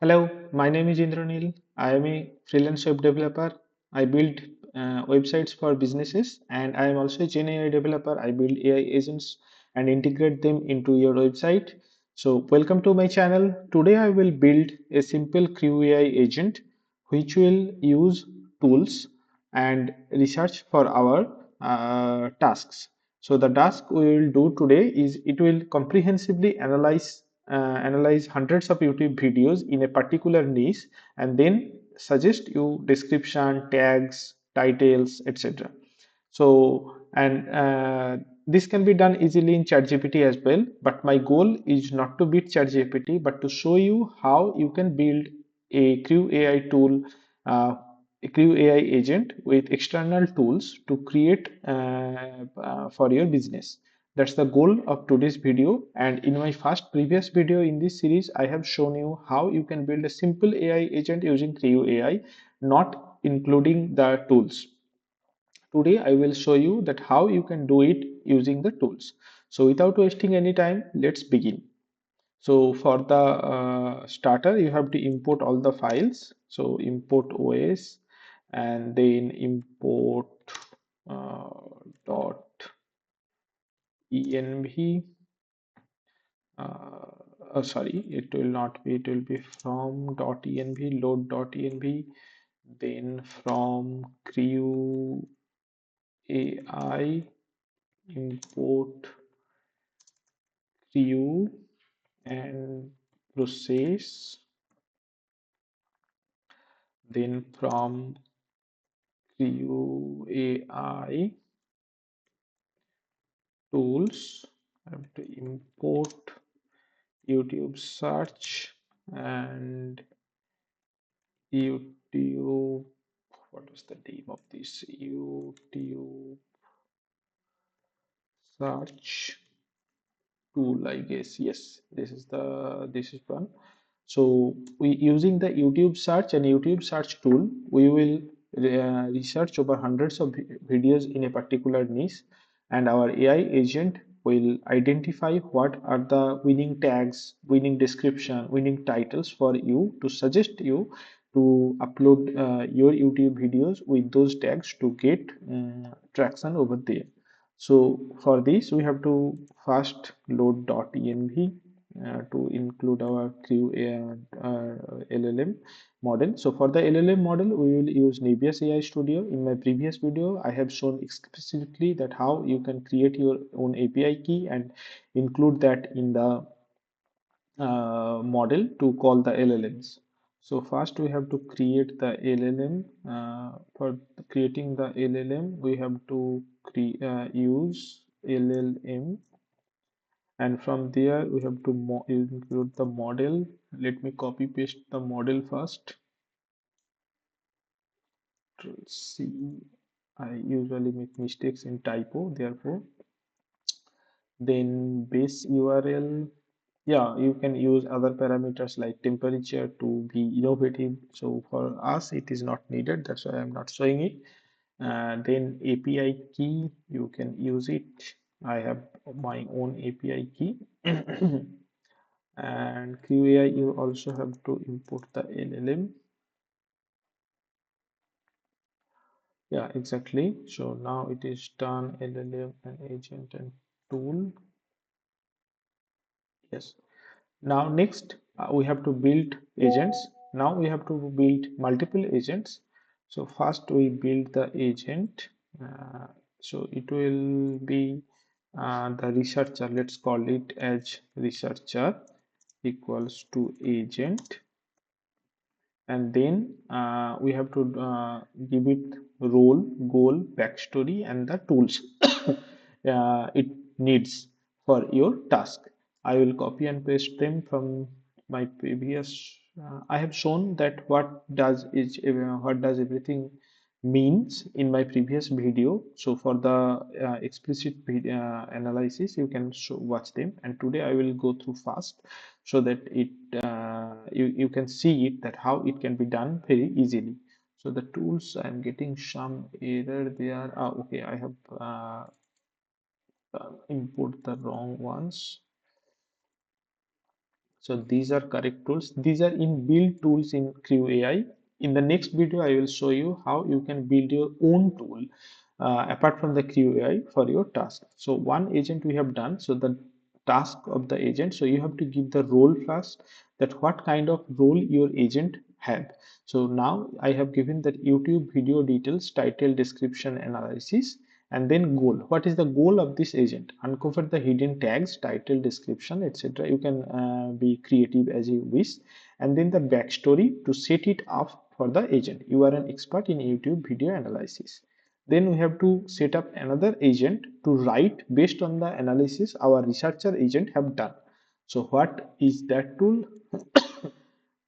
Hello, my name is Indranil. I am a freelance web developer. I build websites for businesses, and I am also a Gen AI developer. I build AI agents and integrate them into your website. So, welcome to my channel. Today, I will build a simple CrewAI agent which will use tools and research for our tasks. So, the task we will do today is it will comprehensively analyze hundreds of YouTube videos in a particular niche and then suggest you description, tags, titles, etc. So, and this can be done easily in ChatGPT as well. But my goal is not to beat ChatGPT, but to show you how you can build a Crew AI tool, uh, a Crew AI agent with external tools to create for your business. That's the goal of today's video. And in my first previous video in this series, I have shown you how you can build a simple AI agent using Creo AI, not including the tools. Today, I will show you that how you can do it using the tools. So without wasting any time, let's begin. So for the starter, you have to import all the files. So import OS and then import uh, dot env. Sorry, it will not be. It will be from dot env load dot env. Then from crew AI import crew and process, then from CrewAI tools I have to import YouTube search and YouTube, what was the name of this, YouTube search tool, I guess. Yes, this is one. So we using the YouTube search and YouTube search tool, we will research over hundreds of videos in a particular niche, and our AI agent will identify what are the winning tags, winning description, winning titles for you to suggest you to upload your YouTube videos with those tags to get traction over there. So for this, we have to first load .env to include our Crew LLM model. So for the LLM model, we will use Nebius AI Studio. In my previous video, I have shown explicitly that how you can create your own API key and include that in the model to call the LLMs. So first we have to create the LLM. For creating the LLM, we have to use LLM, and from there we have to include the model. Let me copy paste the model first. See, I usually make mistakes in typo, therefore. Then base URL. Yeah, you can use other parameters like temperature to be innovative. So for us, it is not needed. That's why I'm not showing it. Then API key, you can use it. I have my own API key. And QAI, you also have to import the LLM. Yeah, exactly. So now it is done, LLM and agent and tool. Yes. Now next we have to build agents. Now we have to build multiple agents. So first we build the agent. So it will be the researcher. Let's call it as researcher equals to agent, and then we have to give it role, goal, backstory, and the tools it needs for your task. I will copy and paste them from my previous. I have shown that what does everything means in my previous video. So for the explicit analysis, you can watch them. And today I will go through fast so that you can see it that how it can be done very easily. So the tools, I'm getting some error there. Okay, I have input the wrong ones. So these are correct tools. These are inbuilt tools in CrewAI. In the next video, I will show you how you can build your own tool apart from the CrewAI for your task. So one agent we have done. So the task of the agent. So you have to give the role first, that what kind of role your agent have. So now I have given that YouTube video details, title, description, analysis, and then goal. What is the goal of this agent? Uncover the hidden tags, title, description, etc. You can be creative as you wish. And then the backstory to set it up for the agent. You are an expert in YouTube video analysis. Then we have to set up another agent to write based on the analysis our researcher agent have done. So what is that tool?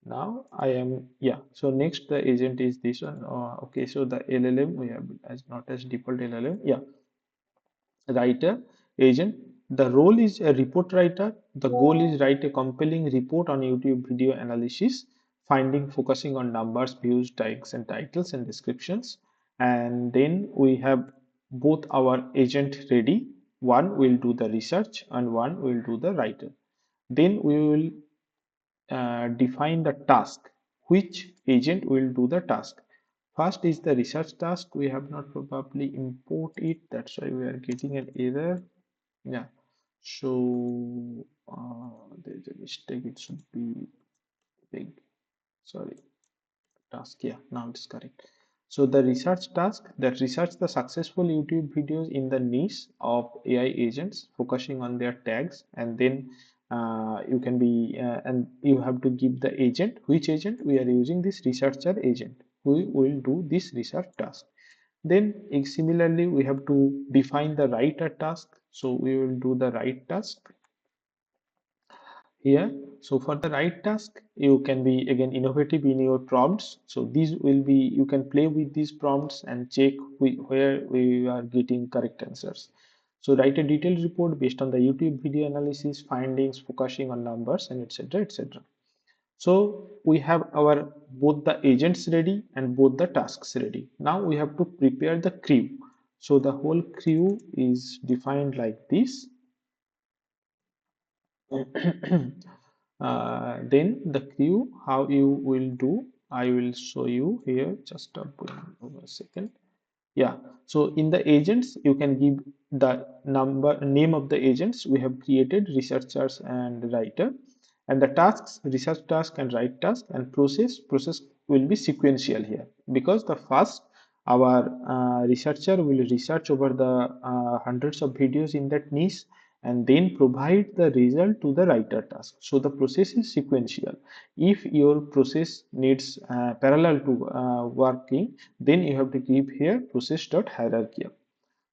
Now I am, yeah, so next the agent is this one. Okay, so the LLM we have as not as default LLM. Yeah, writer agent. The role is a report writer. The goal is write a compelling report on YouTube video analysis, finding focusing on numbers, views, tags, and titles and descriptions. And then we have both our agent ready. One will do the research and one will do the writer. Then we will define the task. Which agent will do the task? First is the research task. We have not probably import it. That's why we are getting an error. Yeah. So there's a mistake. It should be big. Sorry. Task. Yeah. Now it's correct. So the research task, that research the successful YouTube videos in the niche of AI agents, focusing on their tags, and then you can be and you have to give the agent, which agent we are using, this researcher agent who will do this research task. Then similarly we have to define the writer task. So we will do the write task here. So for the right task, you can be again innovative in your prompts. So these will be, you can play with these prompts and check where we are getting correct answers. So write a detailed report based on the YouTube video analysis, findings, focusing on numbers, and etc. etc. So we have our both the agents ready and both the tasks ready. Now we have to prepare the crew. So the whole crew is defined like this. Then the crew, how you will do, I will show you here. Just a second. Yeah, so in the agents, you can give the name of the agents we have created, researchers and writer, and the tasks, research task and write task, and process will be sequential here, because the first our researcher will research over the hundreds of videos in that niche and then provide the result to the writer task. So the process is sequential. If your process needs parallel to working, then you have to give here process.hierarchy.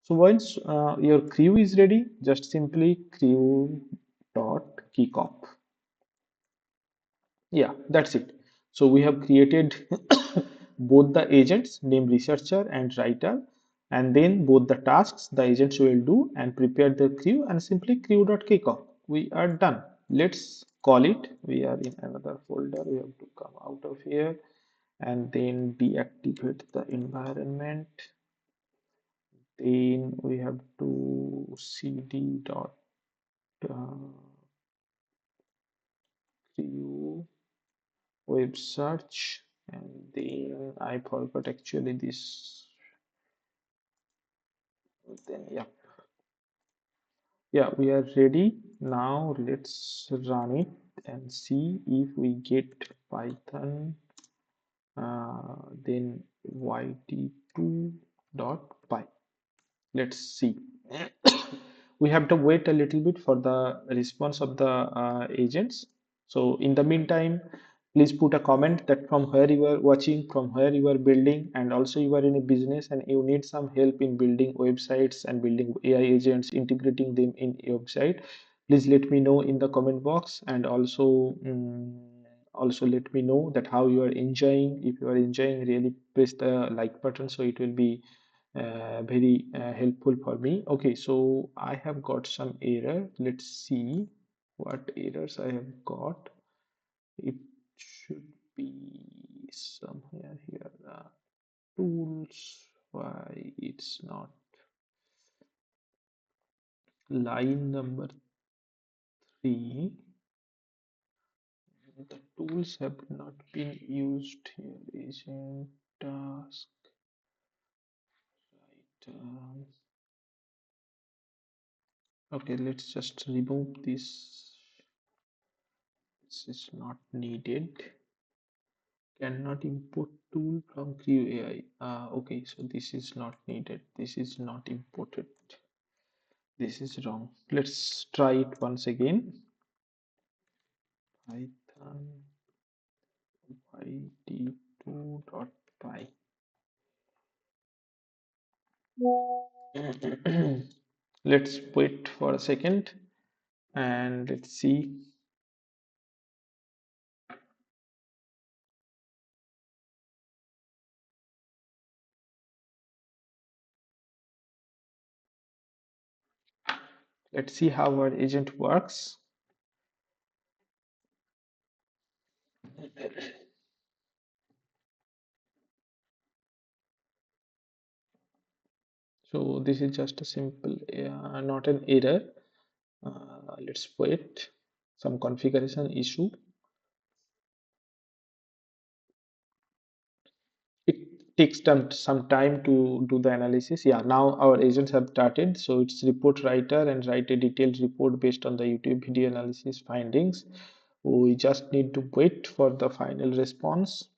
So once your crew is ready, just simply crew.kickoff. Yeah, that's it. So we have created both the agents named researcher and writer, and then both the tasks the agents will do and prepare the crew, and simply crew.kickoff. We are done. Let's call it. We are in another folder. We have to come out of here and then deactivate the environment. Then we have to cd dot crew web search, and then I forgot actually this. Then yeah, we are ready. Now let's run it and see if we get Python, then yt2.py. Let's see. We have to wait a little bit for the response of the agents. So in the meantime, please put a comment that from where you are watching, from where you are building, and also you are in a business and you need some help in building websites and building AI agents, integrating them in your website. Please let me know in the comment box, and also also let me know that how you are enjoying. If you are enjoying, really press the like button, so it will be very helpful for me. Okay, so I have got some error. Let's see what errors I have got. It should be somewhere here. Tools, why it's not line number 3. The tools have not been used here. Agent task, right? Okay, let's just remove this. This is not needed. Cannot import tool from CrewAI. Okay, so this is not needed. This is not imported. This is wrong. Let's try it once again. Python yd2.py. Let's wait for a second and let's see. Let's see how our agent works. So this is just a simple, not an error. Let's wait. Some configuration issue. It takes some time to do the analysis. Yeah, now our agents have started. So it's report writer and write a detailed report based on the YouTube video analysis findings. We just need to wait for the final response.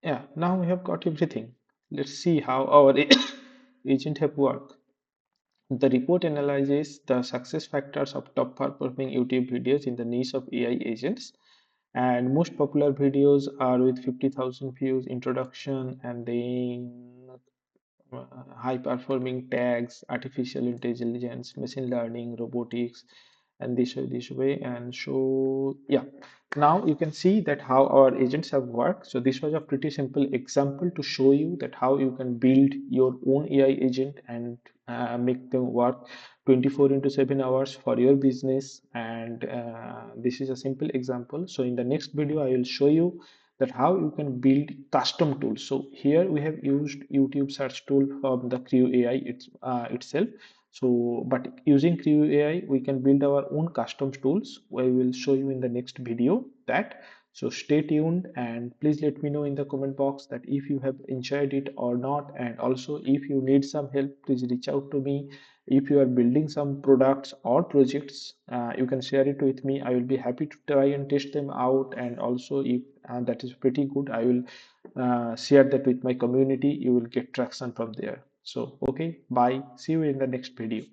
Yeah, now we have got everything. Let's see how our agent have worked. The report analyzes the success factors of top performing YouTube videos in the niche of AI agents. And most popular videos are with 50,000 views, introduction, and then high performing tags, artificial intelligence, machine learning, robotics, and this way. And so, yeah, now you can see that how our agents have worked. So this was a pretty simple example to show you that how you can build your own AI agent and make them work 24 into 7 hours for your business. And this is a simple example. So in the next video I will show you that how you can build custom tools. So here we have used YouTube search tool from the CrewAI itself. So, but using CrewAI, we can build our own custom tools. I will show you in the next video that. So stay tuned and please let me know in the comment box that if you have enjoyed it or not. And also if you need some help, please reach out to me. If you are building some products or projects, you can share it with me. I will be happy to try and test them out. And also if that is pretty good, I will share that with my community. You will get traction from there. So okay, bye, see you in the next video.